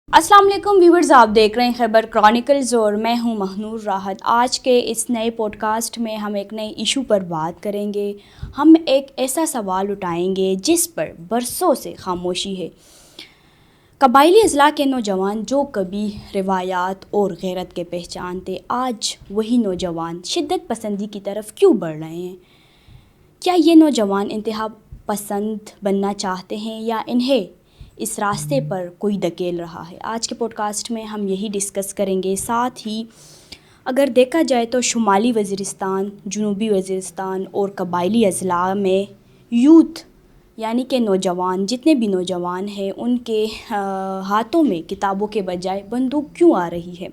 السلام علیکم ویورز، آپ دیکھ رہے ہیں خیبر کرانیکلز اور میں ہوں مہنور راحت۔ آج کے اس نئے پوڈ کاسٹ میں ہم ایک نئے ایشو پر بات کریں گے۔ ہم ایک ایسا سوال اٹھائیں گے جس پر برسوں سے خاموشی ہے۔ قبائلی اضلاع کے نوجوان جو کبھی روایات اور غیرت کے پہچان تھے، آج وہی نوجوان شدت پسندی کی طرف کیوں بڑھ رہے ہیں؟ کیا یہ نوجوان انتہا پسند بننا چاہتے ہیں یا انہیں اس راستے پر کوئی دھکیل رہا ہے؟ آج کے پوڈ کاسٹ میں ہم یہی ڈسکس کریں گے۔ ساتھ ہی اگر دیکھا جائے تو شمالی وزیرستان، جنوبی وزیرستان اور قبائلی اضلاع میں یوتھ یعنی کہ نوجوان، جتنے بھی نوجوان ہیں، ان کے ہاتھوں میں کتابوں کے بجائے بندوق کیوں آ رہی ہے؟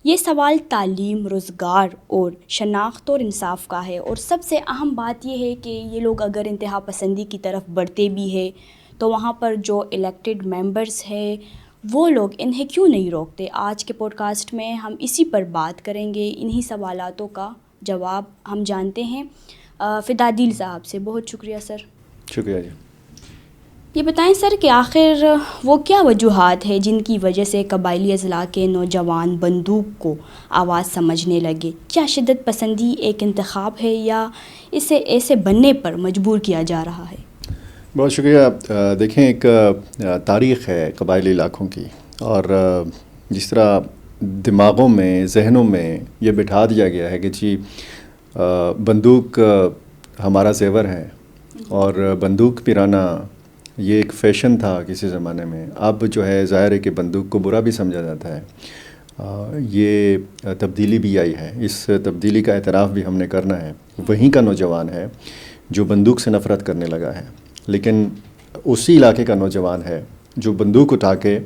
یہ سوال تعلیم، روزگار اور شناخت اور انصاف کا ہے۔ اور سب سے اہم بات یہ ہے کہ یہ لوگ اگر انتہا پسندی کی طرف بڑھتے بھی ہیں تو وہاں پر جو الیکٹڈ ممبرز ہیں وہ لوگ انہیں کیوں نہیں روکتے؟ آج کے پوڈ کاسٹ میں ہم اسی پر بات کریں گے۔ انہی سوالاتوں کا جواب ہم جانتے ہیں فدادیل صاحب سے۔ بہت شکریہ سر۔ شکریہ جی۔ یہ بتائیں سر کہ آخر وہ کیا وجوہات ہیں جن کی وجہ سے قبائلی اضلاع کے نوجوان بندوق کو آواز سمجھنے لگے؟ کیا شدت پسندی ایک انتخاب ہے یا اسے ایسے بننے پر مجبور کیا جا رہا ہے؟ بہت شکریہ۔ دیکھیں، ایک تاریخ ہے قبائلی علاقوں کی، اور جس طرح دماغوں میں، ذہنوں میں یہ بٹھا دیا گیا ہے کہ جی بندوق ہمارا زیور ہے، اور بندوق پرانا یہ ایک فیشن تھا کسی زمانے میں۔ اب جو ہے ظاہر ہے کہ بندوق کو برا بھی سمجھا جاتا ہے۔ یہ تبدیلی بھی آئی ہے، اس تبدیلی کا اعتراف بھی ہم نے کرنا ہے۔ وہیں کا نوجوان ہے جو بندوق سے نفرت کرنے لگا ہے، لیکن اسی علاقے کا نوجوان ہے جو بندوق اٹھا کے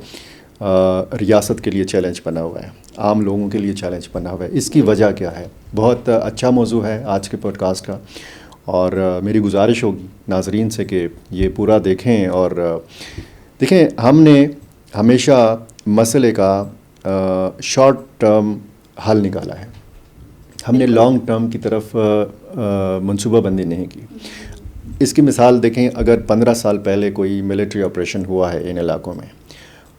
ریاست کے لیے چیلنج بنا ہوا ہے، عام لوگوں کے لیے چیلنج بنا ہوا ہے۔ اس کی وجہ کیا ہے؟ بہت اچھا موضوع ہے آج کے پوڈ کاسٹ کا، اور میری گزارش ہوگی ناظرین سے کہ یہ پورا دیکھیں۔ اور دیکھیں، ہم نے ہمیشہ مسئلے کا شارٹ ٹرم حل نکالا ہے، ہم نے لانگ ٹرم کی طرف منصوبہ بندی نہیں کی۔ اس کی مثال دیکھیں، اگر 15 سال پہلے کوئی ملٹری آپریشن ہوا ہے ان علاقوں میں،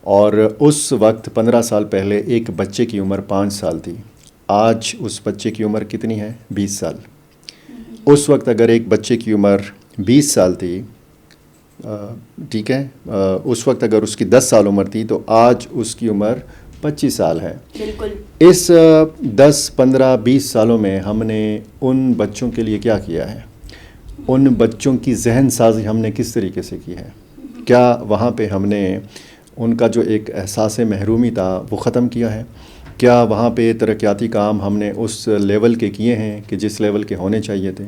اور اس وقت 15 سال پہلے ایک بچے کی عمر 5 سال تھی، آج اس بچے کی عمر کتنی ہے؟ 20 سال۔ اس وقت اگر ایک بچے کی عمر 20 سال تھی، ٹھیک ہے، اس وقت اگر اس کی 10 سال عمر تھی تو آج اس کی عمر 25 سال ہے۔ بالکل۔ اس 10، 15، 20 سالوں میں ہم نے ان بچوں کے لیے کیا کیا ہے؟ ان بچوں کی ذہن سازی ہم نے کس طریقے سے کی ہے؟ کیا وہاں پہ ہم نے ان کا جو ایک احساس محرومی تھا وہ ختم کیا ہے؟ کیا وہاں پہ ترقیاتی کام ہم نے اس لیول کے کیے ہیں کہ جس لیول کے ہونے چاہیے تھے؟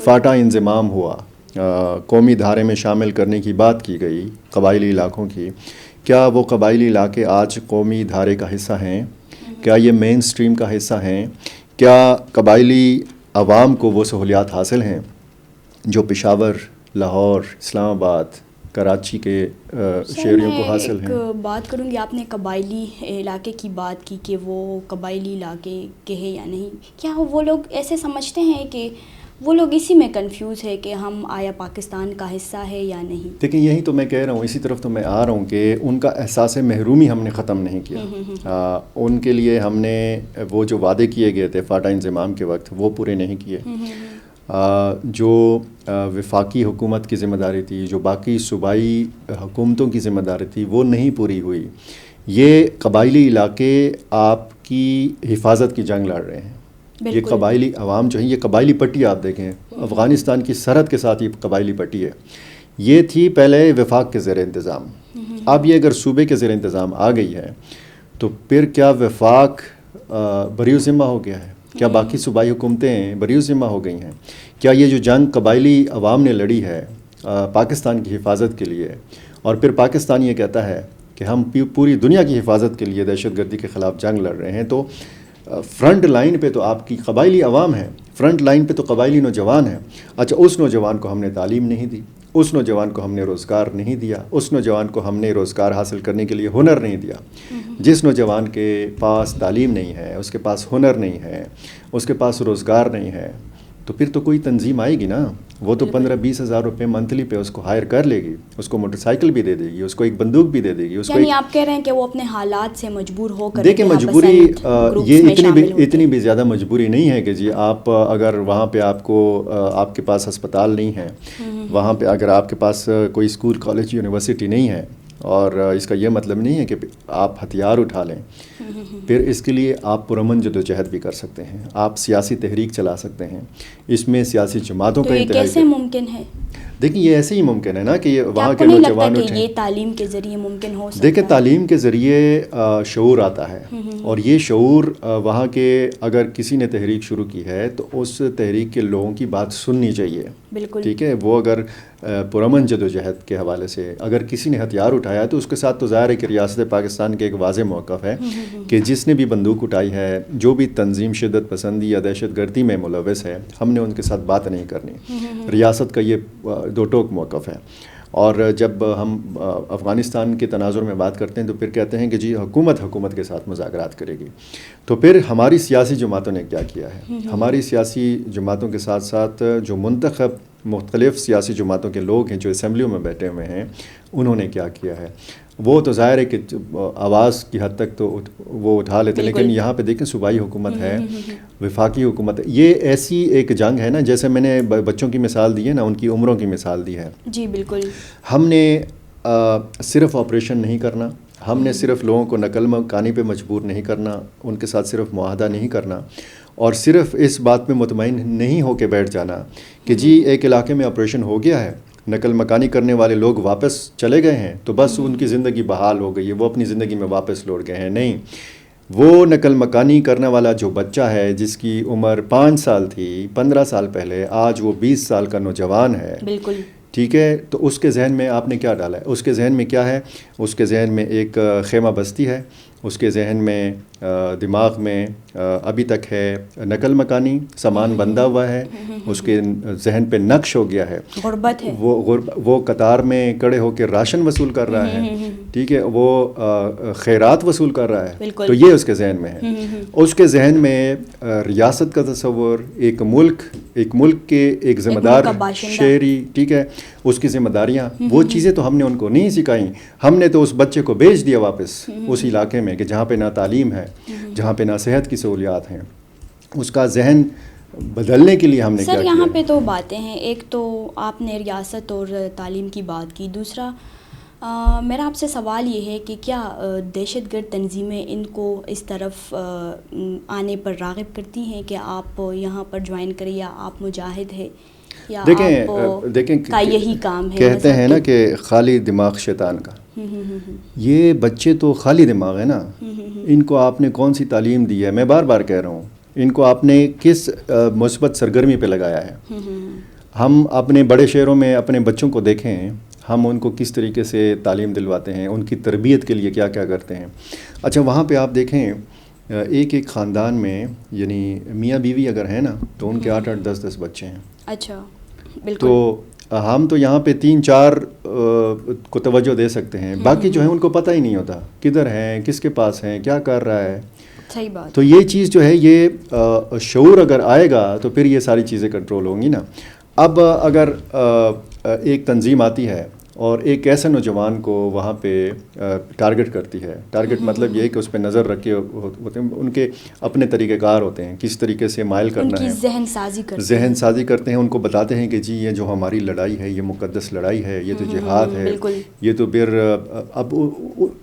فاٹا انضمام ہوا، قومی دھارے میں شامل کرنے کی بات کی گئی قبائلی علاقوں کی، کیا وہ قبائلی علاقے آج قومی دھارے کا حصہ ہیں؟ کیا یہ مین سٹریم کا حصہ ہیں؟ کیا قبائلی عوام کو وہ سہولیات حاصل ہیں جو پشاور، لاہور، اسلام آباد، کراچی کے شہریوں کو حاصل ہیں؟ ایک بات کروں گی، آپ نے قبائلی علاقے کی بات کی کہ وہ قبائلی علاقے کے ہیں یا نہیں، کیا وہ لوگ ایسے سمجھتے ہیں کہ وہ لوگ اسی میں کنفیوز ہے کہ ہم آیا پاکستان کا حصہ ہے یا نہیں؟ لیکن یہی تو میں کہہ رہا ہوں، اسی طرف تو میں آ رہا ہوں کہ ان کا احساس محرومی ہم نے ختم نہیں کیا۔ ان کے لیے ہم نے وہ جو وعدے کیے گئے تھے فاٹا انضمام کے وقت وہ پورے نہیں کیے۔ جو وفاقی حکومت کی ذمہ داری تھی، جو باقی صوبائی حکومتوں کی ذمہ داری تھی، وہ نہیں پوری ہوئی۔ یہ قبائلی علاقے آپ کی حفاظت کی جنگ لڑ رہے ہیں۔ یہ قبائلی عوام جو ہیں، یہ قبائلی پٹی آپ دیکھیں، افغانستان کی سرحد کے ساتھ یہ قبائلی پٹی ہے۔ یہ تھی پہلے وفاق کے زیر انتظام، اب یہ اگر صوبے کے زیر انتظام آ گئی ہے تو پھر کیا وفاق بری ذمہ ہو گیا ہے؟ کیا باقی صوبائی حکومتیں بری ذمہ ہو گئی ہیں؟ کیا یہ جو جنگ قبائلی عوام نے لڑی ہے پاکستان کی حفاظت کے لیے، اور پھر پاکستان یہ کہتا ہے کہ ہم پوری دنیا کی حفاظت کے لیے دہشت گردی کے خلاف جنگ لڑ رہے ہیں، تو فرنٹ لائن پہ تو آپ کی قبائلی عوام ہے، فرنٹ لائن پہ تو قبائلی نوجوان ہیں۔ اچھا، اس نوجوان کو ہم نے تعلیم نہیں دی، اس نوجوان کو ہم نے روزگار نہیں دیا، اس نوجوان کو ہم نے روزگار حاصل کرنے کے لیے ہنر نہیں دیا۔ جس نوجوان کے پاس تعلیم نہیں ہے، اس کے پاس ہنر نہیں ہے، اس کے پاس روزگار نہیں ہے، تو پھر تو کوئی تنظیم آئے گی نا، وہ تو 15-20 ہزار روپے منتھلی پہ اس کو ہائر کر لے گی, اس کو موٹر سائیکل بھی دے دے گی, اس کو ایک بندوق بھی دے دے گی, اس کو یعنی آپ کہہ رہے ہیں کہ وہ اپنے حالات سے مجبور ہو کر دیکھیں مجبوری یہ اتنی بھی زیادہ مجبوری نہیں ہے کہ جی آپ اگر وہاں پہ آپ کو آپ کے پاس ہسپتال نہیں ہے, وہاں پہ اگر آپ کے پاس کوئی اسکول کالج یونیورسٹی نہیں ہے, اور اس کا یہ مطلب نہیں ہے کہ آپ ہتھیار اٹھا لیں, پھر اس کے لیے آپ پرامن جدوجہد بھی کر سکتے ہیں, آپ سیاسی تحریک چلا سکتے ہیں, اس میں سیاسی جماعتوں کا انتخاب کیسے ممکن ہے؟ دیکھیں یہ ایسے ہی ممکن ہے نا کہ وہاں کے نوجوان اٹھیں. یہ تعلیم کے ذریعے ممکن ہو سکتا ہے. دیکھیں تعلیم کے ذریعے شعور آتا ہے, اور یہ شعور وہاں کے اگر کسی نے تحریک شروع کی ہے تو اس تحریک کے لوگوں کی بات سننی چاہیے. بالکل ٹھیک ہے, وہ اگر پرامن جدوجہد کے حوالے سے اگر کسی نے ہتھیار اٹھایا تو اس کے ساتھ تو ظاہر ہے کہ ریاست پاکستان کے ایک واضح موقف ہے کہ جس نے بھی بندوق اٹھائی ہے, جو بھی تنظیم شدت پسندی یا دہشت گردی میں ملوث ہے, ہم نے ان کے ساتھ بات نہیں کرنی. ریاست کا یہ دو ٹوک موقف ہے. اور جب ہم افغانستان کے تناظر میں بات کرتے ہیں تو پھر کہتے ہیں کہ جی حکومت کے ساتھ مذاکرات کرے گی. تو پھر ہماری سیاسی جماعتوں نے کیا کیا ہے؟ ہماری سیاسی جماعتوں کے ساتھ ساتھ جو منتخب مختلف سیاسی جماعتوں کے لوگ ہیں جو اسمبلیوں میں بیٹھے ہوئے ہیں, انہوں نے کیا کیا ہے؟ وہ تو ظاہر ہے کہ آواز کی حد تک تو وہ اٹھا لیتے, لیکن یہاں پہ دیکھیں صوبائی حکومت ہے, وفاقی حکومت ہے. یہ ایسی ایک جنگ ہے نا, جیسے میں نے بچوں کی مثال دی ہے نا, ان کی عمروں کی مثال دی ہے. جی بالکل. ہم نے صرف آپریشن نہیں کرنا, ہم نے صرف لوگوں کو نقل مکانی پہ مجبور نہیں کرنا, ان کے ساتھ صرف معاہدہ نہیں کرنا, اور صرف اس بات پہ مطمئن نہیں ہو کے بیٹھ جانا کہ جی ایک علاقے میں آپریشن ہو گیا ہے, نقل مکانی کرنے والے لوگ واپس چلے گئے ہیں تو بس ان کی زندگی بحال ہو گئی ہے, وہ اپنی زندگی میں واپس لوٹ گئے ہیں. نہیں, وہ نقل مکانی کرنے والا جو بچہ ہے جس کی عمر 5 سال تھی 15 سال پہلے, آج وہ 20 سال کا نوجوان ہے. بالکل ٹھیک ہے, تو اس کے ذہن میں آپ نے کیا ڈالا ہے؟ اس کے ذہن میں کیا ہے؟ اس کے ذہن میں ایک خیمہ بستی ہے, اس کے ذہن میں دماغ میں ابھی تک ہے نقل مکانی, سامان بندھا ہوا ہے, اس کے ذہن پہ نقش ہو گیا ہے غربت ہے, وہ قطار میں کھڑے ہو کے راشن وصول کر رہا ہے. ٹھیک ہے, وہ خیرات وصول کر رہا ہے. تو یہ اس کے ذہن میں ہے. اس کے ذہن میں ریاست کا تصور, ایک ملک کے ایک ذمہ دار شہری, ٹھیک ہے, اس کی ذمہ داریاں, وہ چیزیں تو ہم نے ان کو نہیں سکھائیں. ہم نے تو اس بچے کو بھیج دیا واپس اس علاقے میں کہ جہاں پہ نہ تعلیم ہے, جہاں پہ نہ صحت کی سہولیات ہیں. اس کا ذہن بدلنے کے لیے ہم نے کیا کیا؟ سر یہاں پہ تو باتیں ہیں, ایک تو آپ نے ریاست اور تعلیم کی بات کی, دوسرا میرا آپ سے سوال یہ ہے کہ کیا دہشت گرد تنظیمیں ان کو اس طرف آنے پر راغب کرتی ہیں کہ آپ یہاں پر جوائن کریں, یا آپ مجاہد ہیں, یا دیکھیں کا یہی کام ہے؟ کہتے ہیں نا کہ خالی دماغ شیطان کا. یہ بچے تو خالی دماغ ہے نا, ان کو آپ نے کون سی تعلیم دی ہے؟ میں بار بار کہہ رہا ہوں, ان کو آپ نے کس مثبت سرگرمی پہ لگایا ہے؟ ہم اپنے بڑے شہروں میں اپنے بچوں کو دیکھیں, ہم ان کو کس طریقے سے تعلیم دلواتے ہیں, ان کی تربیت کے لیے کیا کیا کرتے ہیں. اچھا وہاں پہ آپ دیکھیں ایک خاندان میں, یعنی میاں بیوی اگر ہیں نا, تو ان کے 8-8 10-10 بچے ہیں. اچھا بالکل. تو ہم تو یہاں پہ 3-4 کو توجہ دے سکتے ہیں, باقی جو ہے ان کو پتہ ہی نہیں ہوتا کدھر ہیں, کس کے پاس ہیں, کیا کر رہا ہے. صحیح بات. تو یہ چیز جو ہے, یہ شعور اگر آئے گا تو پھر یہ ساری چیزیں کنٹرول ہوں گی نا. اب اگر ایک تنظیم آتی ہے اور ایک ایسے نوجوان کو وہاں پہ ٹارگٹ کرتی ہے, ٹارگٹ مطلب یہ ہے کہ اس پہ نظر رکھے ہوتے ہیں, ان کے اپنے طریقہ کار ہوتے ہیں, کس طریقے سے مائل کرنا ہے, ذہن سازی کرتے ہیں, ان کو بتاتے ہیں کہ جی یہ جو ہماری لڑائی ہے یہ مقدس لڑائی ہے, یہ تو جہاد ہے, یہ تو پھر اب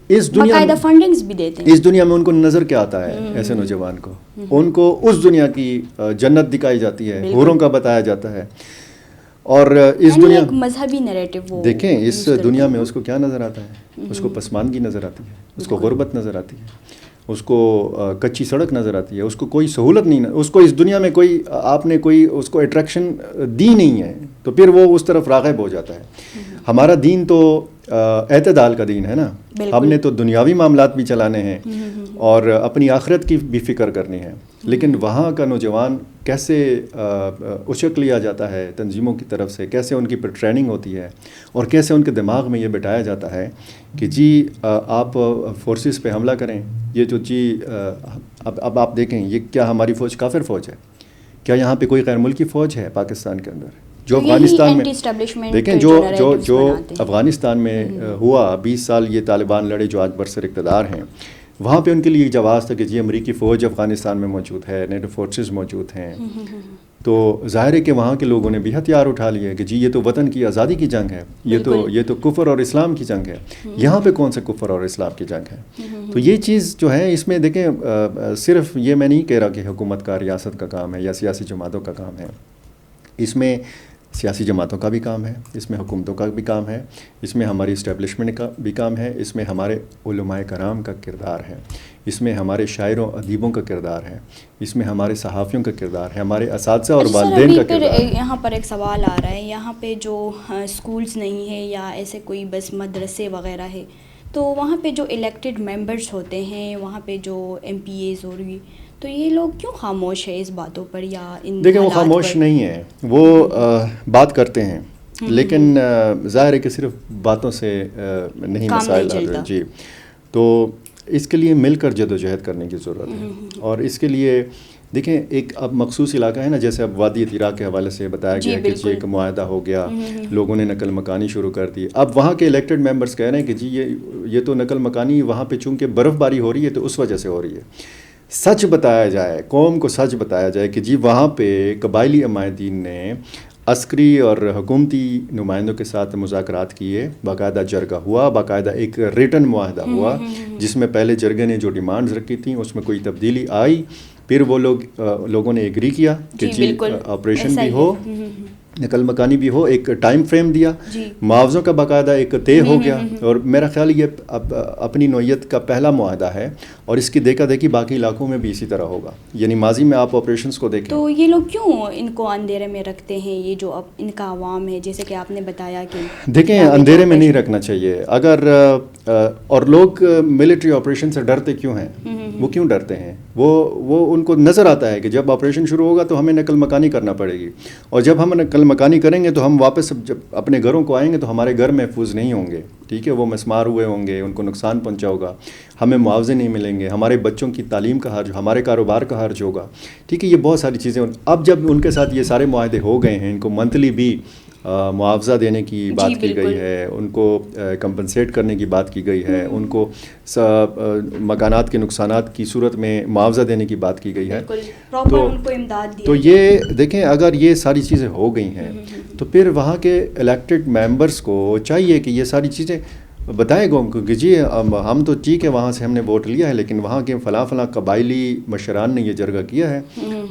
اس دنیا میں ان کو نظر کیا آتا ہے ایسے نوجوان کو؟ ان کو اس دنیا کی جنت دکھائی جاتی ہے, حوروں کا بتایا جاتا ہے. اور اس دنیا مذہبی نیریٹو دیکھیں, اس دنیا میں اس کو کیا نظر آتا ہے؟ اس کو پسماندگی نظر آتی ہے, اس کو غربت نظر آتی ہے, اس کو کچی سڑک نظر آتی ہے, اس کو کوئی سہولت نہیں, اس کو اس دنیا میں کوئی آپ نے کوئی اس کو اٹریکشن دی نہیں ہے, تو پھر وہ اس طرف راغب ہو جاتا ہے. ہمارا دین تو اعتدال کا دین ہے نا, ہم نے تو دنیاوی معاملات بھی چلانے ہیں اور اپنی آخرت کی بھی فکر کرنی ہے. لیکن وہاں کا نوجوان کیسے اچک لیا جاتا ہے تنظیموں کی طرف سے, کیسے ان کی پر ٹریننگ ہوتی ہے, اور کیسے ان کے دماغ میں یہ بٹھایا جاتا ہے کہ جی آپ فورسز پہ حملہ کریں. یہ جو جی اب آپ دیکھیں, یہ کیا ہماری فوج کافر فوج ہے؟ کیا یہاں پہ کوئی غیر ملکی فوج ہے پاکستان کے اندر؟ جو افغانستان میں دیکھیں جو افغانستان میں ہوا 20 سال یہ طالبان لڑے جو آج برسر اقتدار ہیں، وہاں پہ ان کے لیے ایک جواز تھا کہ جی امریکی فوج افغانستان میں موجود ہے، نیٹو فورسز موجود ہیں، تو ظاہر ہے کہ وہاں کے لوگوں نے بھی ہتھیار اٹھا لیے کہ جی یہ تو وطن کی آزادی کی جنگ ہے، یہ تو کفر اور اسلام کی جنگ ہے، یہاں پہ کون سا کفر اور اسلام کی جنگ ہے؟ تو یہ چیز جو ہے اس میں دیکھیں صرف یہ میں نہیں کہہ رہا کہ حکومت کا ریاست کا کام ہے یا سیاسی جماعتوں کا کام ہے، اس میں سیاسی جماعتوں کا بھی کام ہے، اس میں حکومتوں کا بھی کام ہے، اس میں ہماری اسٹیبلشمنٹ کا بھی کام ہے، اس میں ہمارے علماء کرام کا کردار ہے، اس میں ہمارے شاعروں ادیبوں کا کردار ہے، اس میں ہمارے صحافیوں کا کردار ہے، ہمارے اساتذہ اور والدین کا کردار ہے۔ یہاں پر ایک سوال آ رہا ہے، یہاں پہ جو اسکولز نہیں ہے یا ایسے کوئی بس مدرسے وغیرہ ہے، تو وہاں پہ جو الیکٹڈ ممبرس ہوتے ہیں، وہاں پہ جو ایم پی ایز ہو رہی، تو یہ لوگ کیوں خاموش ہے اس باتوں پر یا ان دیکھیں وہ خاموش نہیں ہیں، وہ بات کرتے ہیں، لیکن ظاہر ہے کہ صرف باتوں سے نہیں مسائل حل رہے، جی، تو اس کے لیے مل کر جدوجہد کرنے کی ضرورت ہے، اور اس کے لیے دیکھیں ایک اب مخصوص علاقہ ہے نا، جیسے اب وادی عتیرا کے حوالے سے بتایا گیا کہ جی ایک معاہدہ ہو گیا، لوگوں نے نقل مکانی شروع کر دی، اب وہاں کے الیکٹڈ ممبرس کہہ رہے ہیں کہ جی یہ تو نقل مکانی وہاں پہ چونکہ برف باری ہو رہی ہے تو اس وجہ سے ہو رہی ہے۔ سچ بتایا جائے، قوم کو سچ بتایا جائے کہ جی وہاں پہ قبائلی عمائدین نے عسکری اور حکومتی نمائندوں کے ساتھ مذاکرات کیے، باقاعدہ جرگہ ہوا، باقاعدہ ایک ریٹن معاہدہ ہوا جس میں پہلے جرگے نے جو ڈیمانڈز رکھی تھیں اس میں کوئی تبدیلی آئی، پھر وہ لوگوں نے ایگری کیا کہ جی آپریشن بھی ہو، نقل مکانی بھی ہو، ایک ٹائم فریم دیا، معاوضوں کا باقاعدہ ایک طے ہو گیا، اور میرا خیال یہ اپنی نوعیت کا پہلا معاہدہ ہے، اور اس کی دیکھا دیکھی باقی علاقوں میں بھی اسی طرح ہوگا، یعنی ماضی میں آپ آپریشنز کو دیکھیں تو یہ لوگ کیوں ان کو اندھیرے میں رکھتے ہیں، یہ جو اب ان کا عوام ہے، جیسے کہ آپ نے بتایا کہ دیکھیں اندھیرے میں نہیں رکھنا چاہیے، اگر اور لوگ ملٹری آپریشن سے ڈرتے کیوں ہیں؟ وہ کیوں ڈرتے ہیں؟ وہ ان کو نظر آتا ہے کہ جب آپریشن شروع ہوگا تو ہمیں نقل مکانی کرنا پڑے گی، اور جب ہم نقل مکانی کریں گے تو ہم واپس جب اپنے گھروں کو آئیں گے تو ہمارے گھر محفوظ نہیں ہوں گے، ٹھیک ہے، وہ مسمار ہوئے ہوں گے، ان کو نقصان پہنچا ہوگا، ہمیں معاوضے نہیں ملیں گے، ہمارے بچوں کی تعلیم کا حرج، ہمارے کاروبار کا حرج ہوگا، ٹھیک ہے، یہ بہت ساری چیزیں۔ اب جب ان کے ساتھ یہ سارے معاہدے ہو گئے ہیں، ان کو منتھلی بھی معاوضہ دینے کی بات کی گئی ہے، ان کو کمپنسیٹ کرنے کی بات کی گئی ہے، ان کو مکانات کے نقصانات کی صورت میں معاوضہ دینے کی بات کی گئی ہے، تو یہ دیکھیں اگر یہ ساری چیزیں ہو گئی ہیں تو پھر وہاں کے الیکٹڈ ممبرس کو چاہیے کہ یہ ساری چیزیں بتائے قوم کو کہ جی ہم تو ٹھیک ہے وہاں سے ہم نے ووٹ لیا ہے، لیکن وہاں کے فلاں فلاں قبائلی مشران نے یہ جرگہ کیا ہے،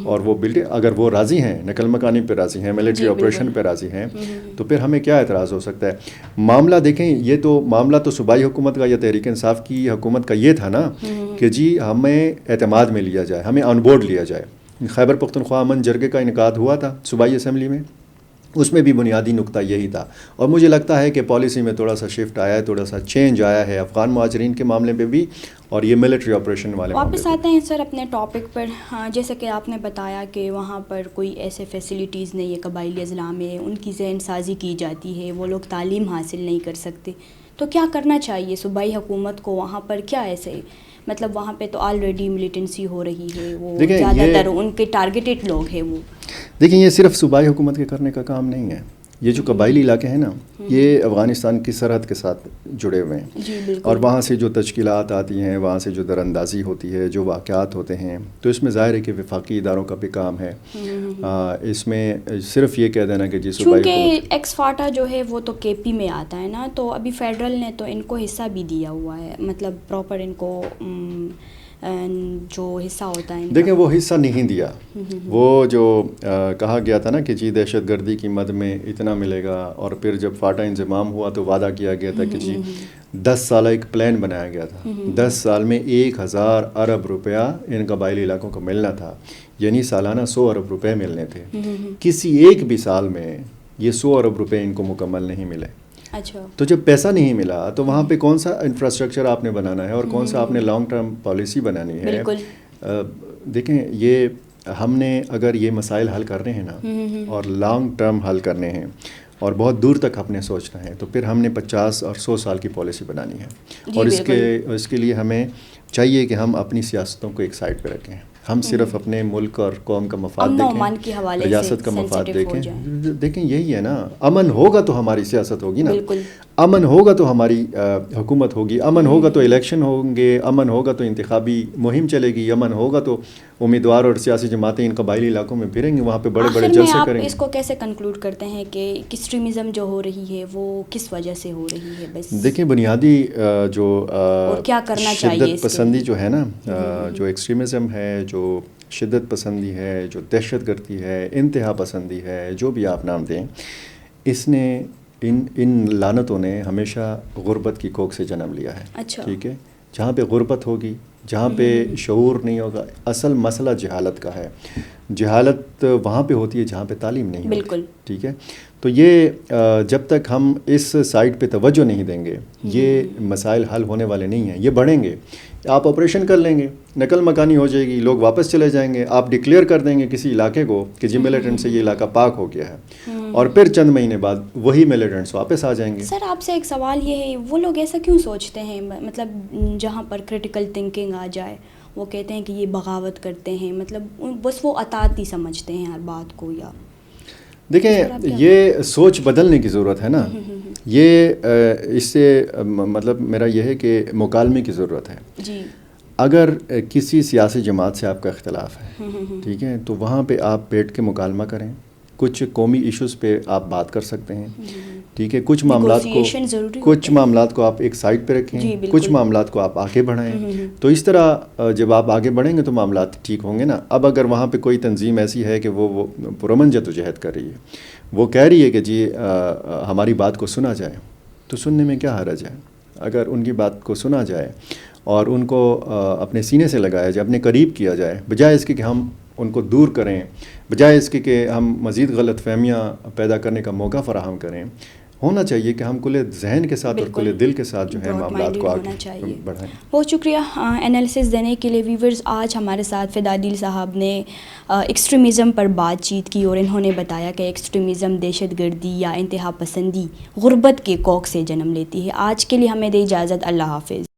اور وہ اگر وہ راضی ہیں، نقل مکانی پہ راضی ہیں، ملٹری آپریشن پہ راضی ہیں، تو پھر ہمیں کیا اعتراض ہو سکتا ہے؟ معاملہ دیکھیں، یہ تو معاملہ تو صوبائی حکومت کا یا تحریک انصاف کی حکومت کا یہ تھا نا کہ جی ہمیں اعتماد میں لیا جائے، ہمیں آن بورڈ لیا جائے۔ خیبر پختونخوا امن جرگے کا انعقاد ہوا تھا صوبائی اسمبلی میں، اس میں بھی بنیادی نقطہ یہی تھا، اور مجھے لگتا ہے کہ پالیسی میں تھوڑا سا شفٹ آیا ہے، تھوڑا سا چینج آیا ہے افغان مہاجرین کے معاملے پہ بھی، اور یہ ملٹری آپریشن والے واپس آتے ہیں سر اپنے ٹاپک پر۔ جیسے کہ آپ نے بتایا کہ وہاں پر کوئی ایسے فیسلٹیز نہیں ہے قبائلی اضلاع میں، ان کی ذہن سازی کی جاتی ہے، وہ لوگ تعلیم حاصل نہیں کر سکتے، تو کیا کرنا چاہیے صوبائی حکومت کو وہاں پر؟ کیا ایسے مطلب وہاں پہ تو آلریڈی ملیٹنسی ہو رہی ہے، وہ زیادہ تر ان کے ٹارگیٹڈ لوگ ہیں۔ وہ دیکھیں یہ صرف صوبائی حکومت کے کرنے کا کام نہیں ہے، یہ جو قبائلی علاقے ہیں نا یہ افغانستان کی سرحد کے ساتھ جڑے ہوئے ہیں، اور وہاں سے جو تشکیلات آتی ہیں، وہاں سے جو در اندازی ہوتی ہے، جو واقعات ہوتے ہیں، تو اس میں ظاہر ہے کہ وفاقی اداروں کا بھی کام ہے، اس میں صرف یہ کہہ دینا کہ جی صوبائی چونکہ ایکس فاٹا جو ہے وہ تو کے پی میں آتا ہے نا، تو ابھی فیڈرل نے تو ان کو حصہ بھی دیا ہوا ہے، مطلب پراپر ان کو جو حصہ ہوتا ہے دیکھیں وہ حصہ نہیں دیا، وہ جو کہا گیا تھا نا کہ جی دہشت گردی کی مد میں اتنا ملے گا، اور پھر جب فاٹا انضمام ہوا تو وعدہ کیا گیا تھا کہ جی 10 سالہ ایک پلان بنایا گیا تھا، 10 سال میں 1000 ارب روپیہ ان قبائلی علاقوں کو ملنا تھا، یعنی سالانہ 100 ارب روپے ملنے تھے، کسی ایک بھی سال میں یہ 100 ارب روپے ان کو مکمل نہیں ملے۔ اچھا، تو جب پیسہ نہیں ملا تو وہاں پہ کون سا انفراسٹرکچر آپ نے بنانا ہے، اور کون سا آپ نے لانگ ٹرم پالیسی بنانی ہے؟ دیکھیں یہ ہم نے اگر یہ مسائل حل کرنے ہیں نا، اور لانگ ٹرم حل کرنے ہیں، اور بہت دور تک اپنے سوچنا ہے، تو پھر ہم نے 50 اور 100 سال کی پالیسی بنانی ہے، اور اس کے لیے ہمیں چاہیے کہ ہم اپنی سیاستوں کو ایک سائڈ پہ رکھیں، ہم صرف اپنے ملک اور قوم کا مفاد دیکھیں, ریاست کا مفاد دیکھیں یہی ہے نا. امن ہوگا تو ہماری سیاست ہوگی نا, امن ہوگا تو ہماری حکومت ہوگی, امن ہوگا تو الیکشن ہوں گے, امن ہوگا تو انتخابی مہم چلے گی, امن ہوگا تو امیدوار اور سیاسی جماعتیں ان قبائلی علاقوں میں پھریں گے, وہاں پہ بڑے بڑے جلسے کریں گے. اس کو کیسے کنکلوڈ کرتے ہیں کہ ایکسٹریمزم جو ہو رہی ہے وہ کس وجہ سے ہو رہی ہے؟ بس دیکھیں بنیادی جو کیا کرنا چاہیے, شدت پسندی جو ہے نا, جو ایکسٹریمزم ہے, جو شدت پسندی ہے, جو دہشت گردی ہے, انتہا پسندی ہے, جو بھی آپ نام دیں, اس نے ان لعنتوں نے ہمیشہ غربت کی کوکھ سے جنم لیا ہے. اچھا, ٹھیک ہے, جہاں پہ غربت ہوگی, جہاں پہ شعور نہیں ہوگا, اصل مسئلہ جہالت کا ہے. جہالت وہاں پہ ہوتی ہے جہاں پہ تعلیم نہیں ہوتی. بالکل ٹھیک ہے, تو یہ جب تک ہم اس سائٹ پہ توجہ نہیں دیں گے یہ مسائل حل ہونے والے نہیں ہیں, یہ بڑھیں گے. آپ آپریشن کر لیں گے, نقل مکانی ہو جائے گی, لوگ واپس چلے جائیں گے, آپ ڈکلیئر کر دیں گے کسی علاقے کو کہ جی ملیٹنٹ سے یہ علاقہ پاک ہو گیا ہے, اور پھر چند مہینے بعد وہی ملیٹنٹس واپس آ جائیں گے. سر آپ سے ایک سوال یہ ہے, وہ لوگ ایسا کیوں سوچتے ہیں, مطلب جہاں پر کرٹیکل تھنکنگ آ جائے وہ کہتے ہیں کہ یہ بغاوت کرتے ہیں, مطلب بس وہ اطاعت ہی سمجھتے ہیں ہر بات کو؟ یا دیکھیں یہ سوچ بدلنے کی ضرورت ہے نا, یہ اس سے مطلب میرا یہ ہے کہ مکالمے کی ضرورت ہے. جی, اگر کسی سیاسی جماعت سے آپ کا اختلاف ہے, ٹھیک ہے, تو وہاں پہ آپ بیٹھ کے مکالمہ کریں, کچھ قومی ایشوز پہ آپ بات کر سکتے ہیں. ٹھیک ہے, کچھ معاملات کو آپ ایک سائڈ پہ رکھیں, کچھ معاملات کو آپ آگے بڑھائیں. تو اس طرح جب آپ آگے بڑھیں گے تو معاملات ٹھیک ہوں گے نا. اب اگر وہاں پہ کوئی تنظیم ایسی ہے کہ وہ پرامن جدوجہد کر رہی ہے, وہ کہہ رہی ہے کہ جی ہماری بات کو سنا جائے, تو سننے میں کیا حرج ہے. اگر ان کی بات کو سنا جائے اور ان کو اپنے سینے سے لگایا جائے, اپنے قریب کیا جائے, بجائے اس کے کہ ہم ان کو دور کریں, بجائے اس کے کہ ہم مزید غلط فہمیاں پیدا کرنے کا موقع فراہم کریں, ہونا چاہیے کہ ہم کھلے ذہن کے ساتھ اور کھلے دل کے ساتھ جو ہے معاملات کو آگے بڑھائیں. بہت شکریہ انالیسس دینے کے لیے. ویورز, آج ہمارے ساتھ فدادیل صاحب نے ایکسٹریمزم پر بات چیت کی اور انہوں نے بتایا کہ ایکسٹریمزم دہشت گردی یا انتہا پسندی غربت کے کوکھ سے جنم لیتی ہے. آج کے لیے ہمیں دے اجازت, اللہ حافظ.